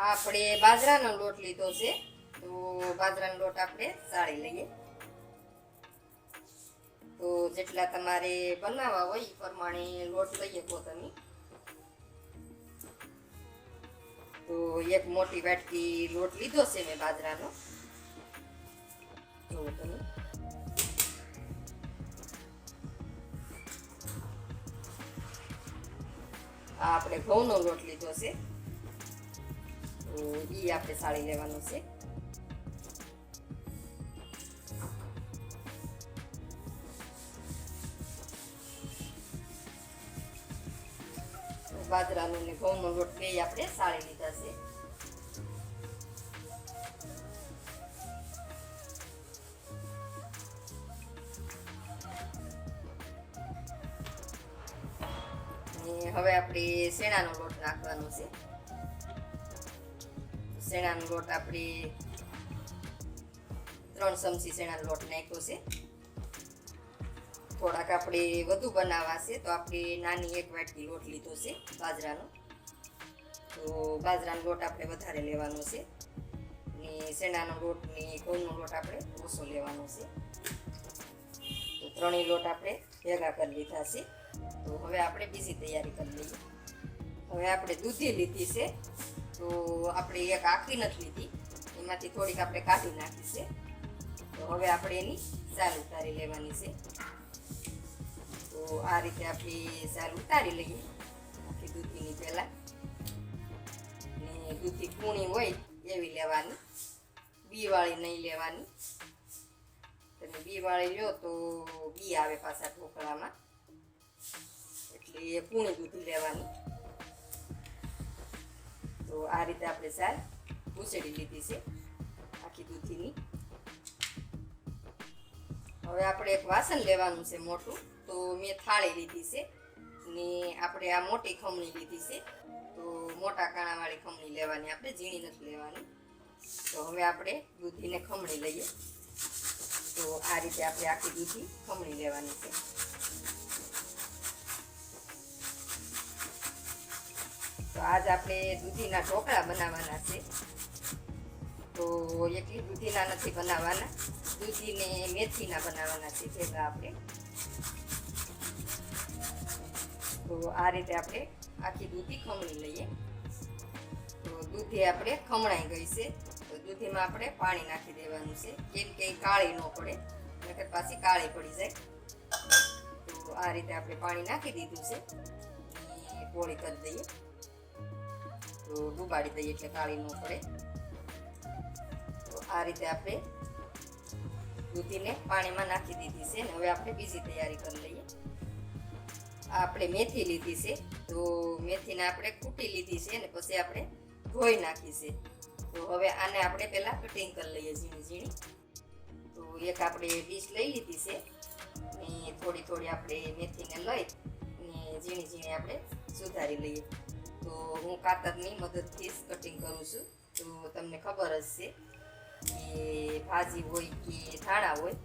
આપણે બાજરાનો લોટ લીધો છે, તો બાજરાનો લોટ આપણે ચાળી લઈએ. તો જેટલા તમારે બનાવવા હોય એ પ્રમાણે લોટ લઈએ તો તમે. તો એક મોટી વાટકી લોટ લીધો છે મેં બાજરાનો. જો તમે આ આપણે ઘઉંનો લોટ લીધો છે, તો એ આપણે ચાળી લેવાનો છે. બાજરાનો ને ઘઉંનો લોટ બે આપણે ચાળી લીધા છે. હવે આપણે શેણાનો લોટ નાખવાનો છે. શેણાનો લોટ આપણે 3 ચમચી શેણાનો લોટ નાખ્યો છે. થોડાક આપણે વધુ બનાવવા છે તો આપણે નાની એક વાટકી લોટ લીધો છે બાજરાનો. તો બાજરાનો લોટ આપણે વધારે લેવાનો છે ને શેણાનો લોટ ને ઘઉંનો લોટ આપણે ઓછો લેવાનો છે. તો ત્રણેય લોટ આપણે ભેગા કરી લીધા છે. તો હવે આપણે બીજી તૈયારી કરી લઈએ. હવે આપણે દૂધી લીધી છે, તો આપણે એક આખી નથી લીધી, એમાંથી થોડીક આપણે કાઢી નાખી છે. તો હવે આપણે એની સાલ ઉતારી લેવાની છે. તો આ રીતે આપણે સાલ ઉતારી લઈએ આખી દૂધીની પહેલાં. ને દૂધી કૂણી હોય એવી લેવાની, બીવાળી નહીં લેવાની. તમે બીવાળી લો તો બી આવે પાછા ઢોકળામાં, એટલે એ કૂણી દૂધી લેવાની. તો આ રીતે આપણે સાલ ઉછેડી લીધી છે આખી દૂધીની. હવે આપણે એક વાસણ લેવાનું છે મોટું. તો મેં થાળી લીધી છે ને આપણે આ મોટી ખમણી લીધી છે. તો મોટા કાણાવાળી ખમણી લેવાની, આપણે ઝીણી નથી લેવાની. તો હવે આપણે દૂધીને ખમણી લઈએ. તો આ રીતે આપણે આખી દૂધી ખમણી લેવાની છે. તો આજ આપણે દૂધીના ઢોકળા બનાવવાના છે. તો એકલી દૂધીના નથી બનાવવાના, દૂધીને મેથીના બનાવવાના છે ભેગા આપણે. તો આ રીતે આપણે આખી દૂધી ખમણી લઈએ. તો દૂધી આપણે ખમણાઈ ગઈ છે, તો દૂધીમાં આપણે પાણી નાખી દેવાનું છે, કેમ કે કાળી ન પડે, નકર પાછી કાળી પડી જાય. તો આ રીતે આપણે પાણી નાખી દીધું છે, પોળી કરી દઈએ. તો ડુબાડી દઈએ એટલે કાળી ન પડે. તો આ રીતે આપણે દૂધીને પાણીમાં નાખી દીધી છે. ને હવે આપણે બીજી તૈયારી કરી લઈએ. આપણે મેથી લીધી છે, તો મેથીને આપણે કૂટી લીધી છે ને પછી આપણે ધોઈ નાખી છે. તો હવે આને આપણે પહેલાં કટિંગ કરી લઈએ ઝીણી ઝીણી. તો એક આપણે ડીશ લઈ લીધી છે ને થોડી થોડી આપણે મેથીને લઈ ને ઝીણી ઝીણી આપણે સુધારી લઈએ. તો હું કાતરની મદદથી જ કટિંગ કરું છું. તો તમને ખબર જ છે કે ભાજી હોય કે ધાણા હોય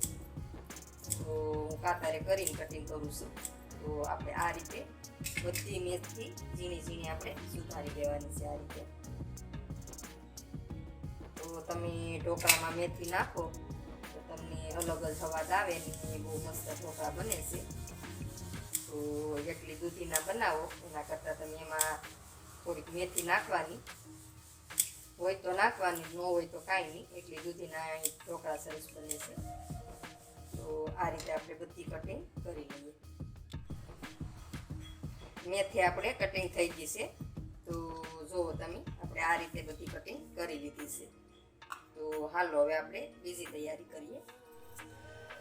તો હું કાતરે કરીને કટિંગ કરું છું. તો આપણે આ રીતે બધી મેથી ઝીણી ઝીણી આપણે સુધારી દેવાની છે આ રીતે. તો તમે ઢોકળામાં મેથી નાખો તો તમને અલગ જ અવાજ આવે ને બહુ મસ્ત ઢોકળા બને છે. તો એકલી દૂધીના બનાવો એના કરતાં તમે એમાં થોડીક મેથી નાખવાની હોય તો નાખવાની, ન હોય તો કાંઈ નહીં, એટલી દૂધીના ઢોકળા સરસ બને છે. તો આ રીતે આપણે બધી કટિંગ કરી લઈએ. મેથી આપણે કટિંગ થઈ ગઈ છે. તો જુઓ તમે, આપણે આ રીતે બધી કટિંગ કરી લીધી છે. તો હાલો હવે આપણે બીજી તૈયારી કરીએ.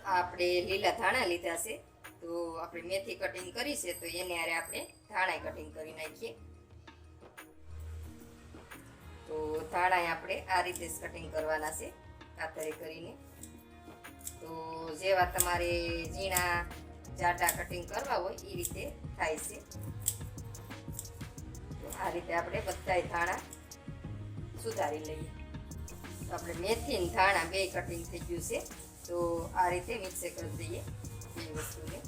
આ આપણે લીલા ધાણા લીધા છે. તો આપણે મેથી કટિંગ કરી છે, તો એને હારે આપણે ધાણા કટિંગ કરી નાખીએ. તો ધાણા આપણે આ રીતે જ કટિંગ કરવાના છે કાતરે કરીને. તો જેવા તમારે ઝીણા જાડા કટિંગ કરવા હોય એ રીતે થાય છે. તો આ રીતે આપણે બધાય ધાણા સુધારી લઈએ. તો આપણે મેથી અને ધાણા બે કટિંગ થઈ ગયું છે. તો આ રીતે મિક્સ કરી દઈએ બે વસ્તુને.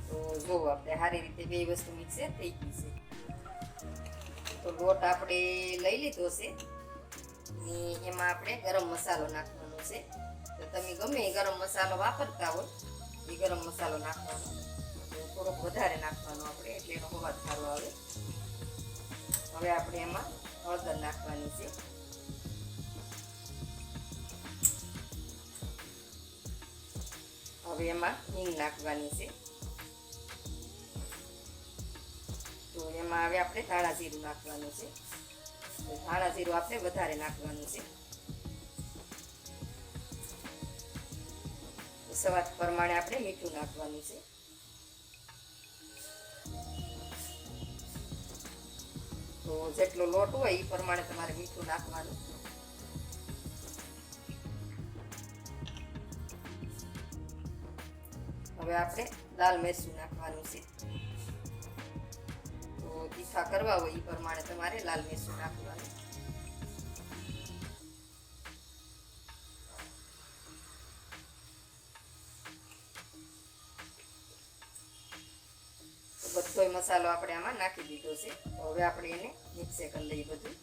તો જો આપણે સારી રીતે બે વસ્તુ મિક્સ થઈ ગઈ છે. તો તો લોટ આપણે લઈ લીધો છે ને એમાં આપણે ગરમ મસાલો નાખવાનો છે. તો તમે ગમે એ ગરમ મસાલો વાપરતા હોય એ ગરમ મસાલો નાખવાનો, થોડોક વધારે નાખવાનો આપણે, એટલે એનો સ્વાદ સારો આવે. હવે આપણે એમાં હળદર નાખવાની છે. હવે એમાં હિંગ નાખવાની છે. તો એમાં હવે આપણે ધાણા જીરું નાખવાનું છે. ધાણા જીરું આપણે વધારે નાખવાનું છે. સ્વાદ પ્રમાણે આપણે મીઠું નાખવાનું છે. તો જેટલો લોટ હોય એ પ્રમાણે તમારે મીઠું નાખવાનું. હવે આપણે લાલ મરચું નાખવાનું છે. તો તીખા કરવા હોય એ પ્રમાણે તમારે લાલ મરચું નાખવાનું. બધોય મસાલો આપણે આમાં નાખી દીધો છે. તો હવે આપણે એને મિક્સ કરી લઈએ બધું.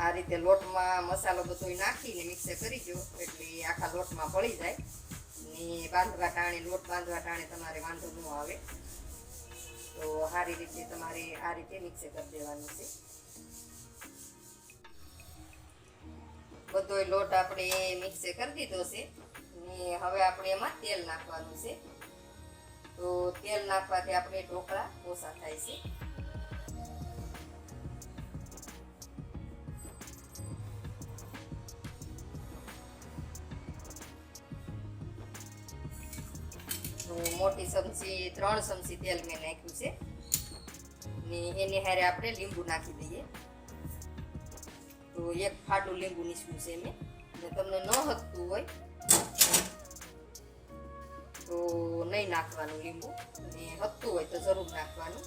આ રીતે લોટમાં મસાલો બધો નાખીને મિક્સ કરી દો એટલે આખા લોટમાં ભળી જાય ને બાંધવા ટાણે, લોટ બાંધવા ટાણે તમારે વાંધો ન આવે. તો સારી રીતે તમારે આ રીતે મિક્સ કરી દેવાનું છે. બધોય લોટ આપણે મિક્સ કરી દીધો છે ને હવે આપણે એમાં તેલ નાખવાનું છે. તો તેલ નાખવાથી આપણે ઢોકળા ઓછા થાય છે. મોટી ચમચી 3 ચમચી તેલ મેં નાખ્યું છે ને એની હારે આપણે લીંબુ નાખી દઈએ. તો એક ફાડું લીંબુ નીચવું છે મેં. ને તમને ન હકતું હોય તો નહીં નાખવાનું લીંબુ, ને હકતું હોય તો જરૂર નાખવાનું,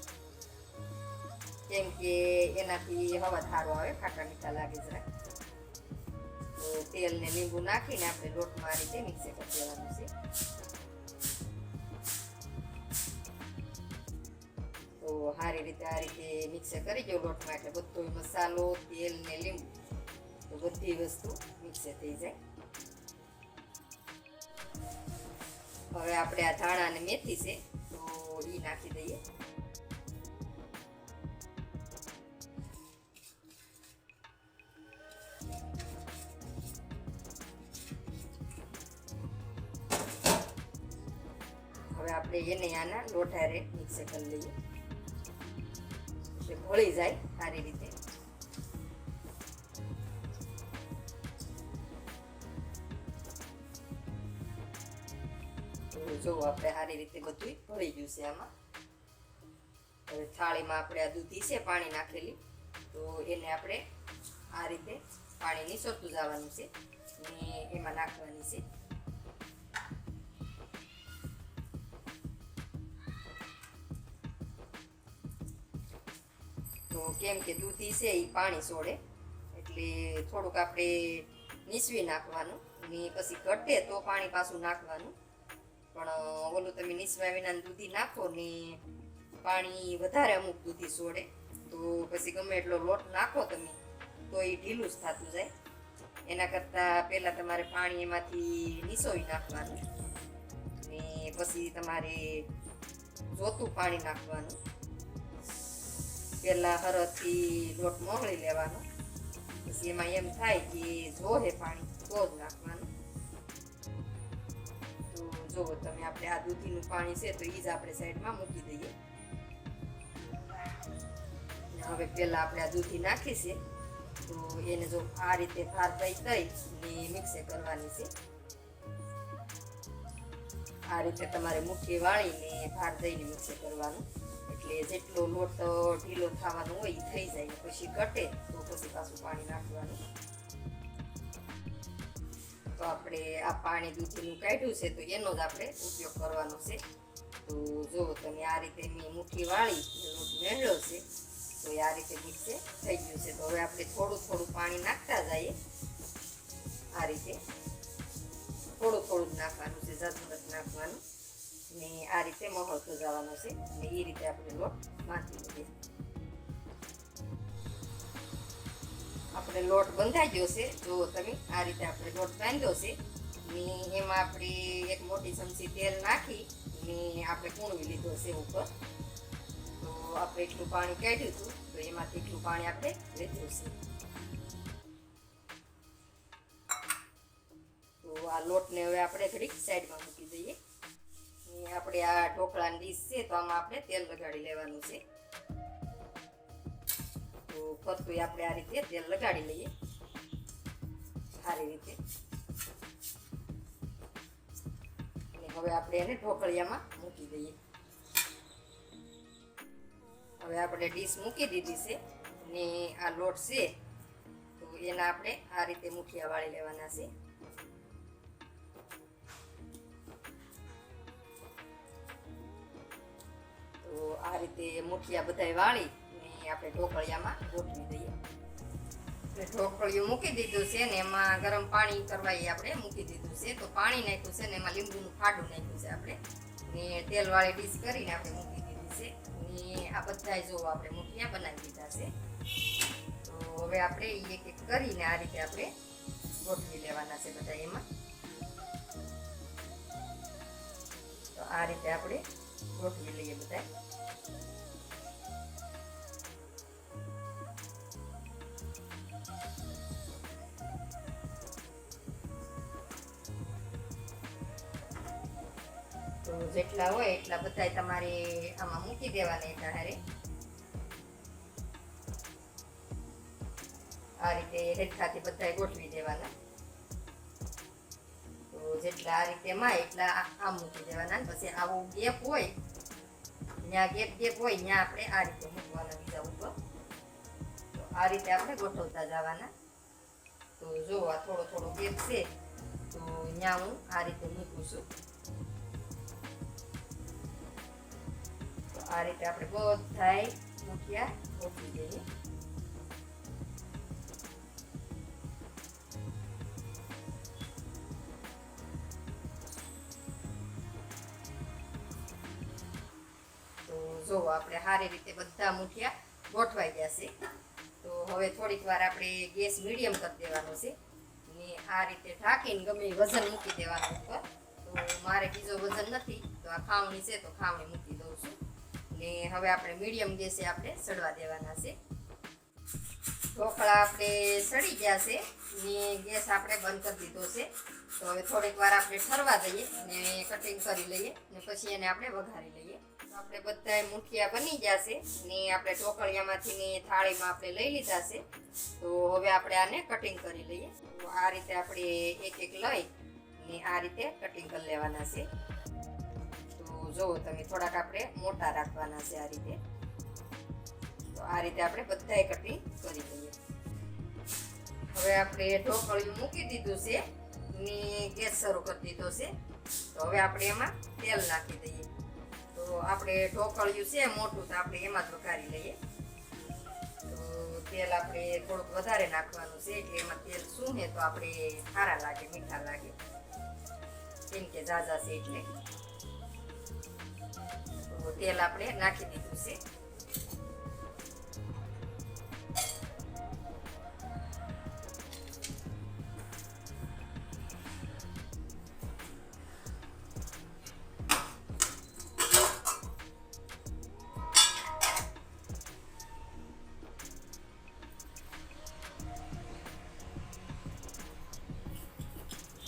કેમ કે એનાથી હવા સારો આવે, ખાટા મીઠા લાગે જરા. તો તેલ ને લીંબુ નાખીને આપણે લોટમાં આ રીતે મિક્સ કરી દેવાનું છે. તો સારી રીતે આ રીતે મિક્સ કરી દો લોટમાં, એટલે બધો મસાલો, તેલ ને લીંબુ તો બધી વસ્તુ મિક્સ થઈ જાય. હવે આપણે આ ધાણા અને મેથી છે તો એ નાખી દઈએ. હવે આપણે એને આના લોટ હારે મિક્સ કરી લઈએ એટલે ભળી જાય સારી રીતે. જો આપણે સારી રીતે બધું ભળી ગયું છે આમાં. હવે થાળીમાં આપણે આ દૂધી છે પાણી નાખેલી, તો એને આપણે આ રીતે પાણી નીસરતું જવાનું છે ને એમાં નાખવાની છે. તો કેમ કે દૂધી છે એ પાણી છોડે એટલે થોડુંક આપણે નીસવી નાખવાનું, ને પછી ઘટે તો પાણી પાછું નાખવાનું. પણ ઓલું તમે નીસવા વિના દૂધી નાખો ને પાણી વધારે અમુક દૂધી છોડે તો પછી ગમે એટલો લોટ નાખો તમે તો એ ઢીલું જ થતું જાય. એના કરતાં પહેલાં તમારે પાણી એમાંથી નીસોવી નાખવાનું ને પછી તમારે જોતું પાણી નાખવાનું. પહેલાં હરખથી લોટ મોકળી લેવાનો, પછી એમાં એમ થાય કે જોહે પાણી તો જ નાખવાનું. તો જુઓ તમે, આપણે આ દૂધીનું પાણી છે તો એ જ આપણે સાઈડમાં મૂકી દઈએ. હવે પહેલાં આપણે આ દૂધી નાખી છે તો એને જો આ રીતે ભાર દઈ ને મિક્સ કરવાની છે. આ રીતે તમારે મુઠ્ઠી વાળીને ભાર દઈને મિક્સ કરવાનું, એટલે જેટલો લોટ ઢીલો થવાનો હોય એ થઈ જાય. પછી ઘટે તો પછી પાછું પાણી નાખવાનું. તો આપણે આ પાણી દૂધીનું કાઢ્યું છે તો એનો જ આપણે ઉપયોગ કરવાનો છે. તો જો તમે આ રીતે મેં મુઠ્ઠી વાળી લોટ મેળ્યો છે તો આ રીતે મિક્સ થઈ ગયું છે. તો હવે આપણે થોડું થોડું પાણી નાખતા જઈએ. આ રીતે થોડું થોડું જ નાખવાનું છે, જાજુ નથી નાખવાનું. ને આ રીતે મહોતો જવાનો છે ને એ રીતે આપણે લોટ બાંધી લઈએ. આપણે લોટ બંધાઈ ગયો છે. જો તમે આ રીતે આપણે લોટ બાંધ્યો છે ને એમાં આપણે એક મોટી ચમચી તેલ નાખી ને આપણે કૂણવી લીધો છે ઉપર. તો આપણે એટલું પાણી કાઢ્યું હતું તો એમાંથી એટલું પાણી આપણે લીધું છે. તો આ લોટને હવે આપણે ઘડીક સાઈડમાં મૂકી દઈએ. આપણે આ ઢોકળાની ડીશ છે તો આમાં આપણે તેલ લગાડી લેવાનું છે. તો ફરતું આપણે આ રીતે તેલ લગાડી લઈએ સારી રીતે. અને હવે આપણે એને ઢોકળિયામાં મૂકી દઈએ. હવે આપણે ડીશ મૂકી દીધી છે ને આ લોટ છે તો એના આપણે આ રીતે મુઠિયા વાળી લેવાના છે. તો આ રીતે મુઠિયા બધાય વાળી ને આપણે ઢોકળિયામાં ગોઠવી દઈએ. ઢોકળિયું મૂકી દીધું છે ને એમાં ગરમ પાણી કરવા આપણે મૂકી દીધું છે. તો પાણી નાખ્યું છે ને એમાં લીંબુનું ફાડું નાખ્યું છે આપણે ને તેલવાળી ડીશ કરીને આપણે મૂકી દીધી છે. ને આ બધા જો આપણે મુઠિયા બનાવી દીધા છે. તો હવે આપણે એક એક કરીને આ રીતે આપણે ગોઠવી લેવાના છે બધા એમાં. તો આ રીતે આપણે ગોઠવી લઈએ બધા. તો જેટલા હોય એટલા બધા તમારે આમાં મૂકી દેવાના એટલા હારે. આ રીતે હેઠાથી બધા ગોઠવી દેવાના. તો જેટલા આ રીતે માં એટલા આમ મૂકી દેવાના. પછી આવો ગેપ હોય ત્યાં ગેપ હોય ત્યાં આપણે આ રીતે મૂકવાના બીજા ઉપર. તો આ રીતે આપણે ગોઠવતા જવાના. તો જો આ થોડો ગેપ છે તો ત્યાં હું આ રીતે મૂકું છું. આ રીતે આપણે બધાય મુઠિયા ગોઠવી દઈએ. તો જો આપણે સારી રીતે બધા મુઠિયા ગોઠવાઈ ગયા છે. તો હવે થોડીક વાર આપણે ગેસ મીડિયમ કરી દેવાનો છે ને આ રીતે ઢાંકીને ગમે વજન મૂકી દેવાનું ઉપર. તો મારે બીજો વજન નથી તો આ ખાવણી છે તો ખાવણી મૂકી દઉં છું. ને હવે આપણે મીડિયમ ગેસે આપણે સડવા દેવાના છે. ઢોકળા આપણે સડી ગયા છે ને ગેસ આપણે બંધ કરી દીધો છે. તો હવે થોડીક વાર આપણે ઠરવા દઈએ ને કટિંગ કરી લઈએ ને પછી એને આપણે વઘારી લઈએ. તો આપણે બધા મુઠિયા બની ગયા છે ને આપણે ઢોકળિયામાંથી ને થાળીમાં આપણે લઈ લીધા છે. તો હવે આપણે આને કટિંગ કરી લઈએ. તો આ રીતે આપણે એક એક લઈ ને આ રીતે કટિંગ કરી લેવાના છે. જો તમે થોડાક આપણે મોટા રાખવાના છે આ રીતે. તો આ રીતે આપણે બધાય કટિંગ કરી લઈએ. હવે આપણે ઢોકળિયું મૂકી દીધું છે ને ગેસ શરૂ કરી દીધો છે. તો હવે આપણે એમાં તેલ નાખી દઈએ. તો આપણે ઢોકળિયું છે મોટું તો આપણે એમાં જ વઘારી લઈએ. તો તેલ આપણે થોડુંક વધારે નાખવાનું છે એટલે એમાં તેલ સૂંઘે તો આપણે સારા લાગે, મીઠા લાગે. કેમ કે ઝાઝા છે એટલે. તેલ આપણે નાખી દીધું છે.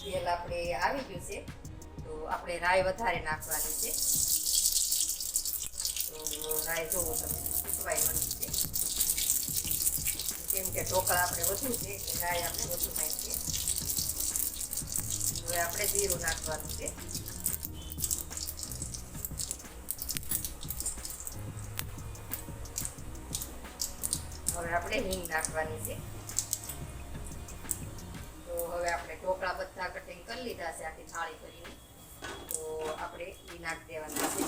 તેલ આપણે આવી ગયું છે તો આપણે રાઈ વધારે નાખવાની છે. રાઈ જોવો તમે સુકવાઈ મળી છે કેમ કે ઢોકળા આપણે વધુ છે એટલે રાઈ આપણે વધુ નાખીએ. હવે આપણે જીરું નાખવાનું છે. હવે આપણે હિંગ નાખવાની છે. તો હવે આપણે ઢોકળા બધા કટિંગ કરી લીધા છે આખી થાળી કરીને. તો આપણે એ નાખી દેવાના છે.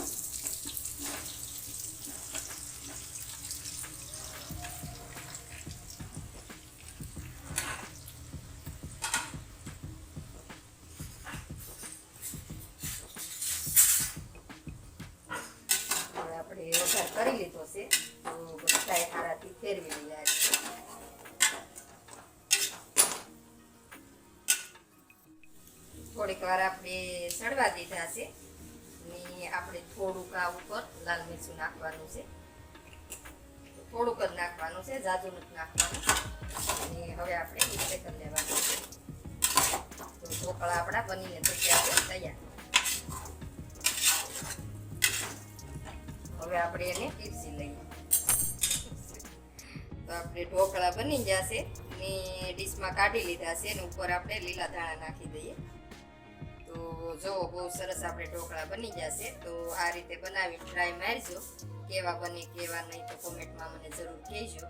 થોડીક વાર આપણે સડવા દીધા છે ને આપણે થોડુંક આ ઉપર લાલ મરચું નાખવાનું છે. થોડુંક જ નાખવાનું છે, જાજુ નથી નાખવાનું. અને હવે આપણે મિક્સ કરી લેવાનું છે. તો ઢોકળા આપણા બનીને થઈ ગયા છે તૈયાર. હવે આપણે એને પીરસી લઈએ. તો આપણે ઢોકળા બની ગયા છે ને ડીશમાં કાઢી લીધા છે ને ઉપર આપણે લીલા ધાણા નાખી દઈએ. તો જો બહુ સરસ આપણે ઢોકળા બની ગયા છે. તો આ રીતે બનાવી ટ્રાય મારજો. કેવા બને કેવા નહીં તો કોમેન્ટમાં મને જરૂર કહેજો.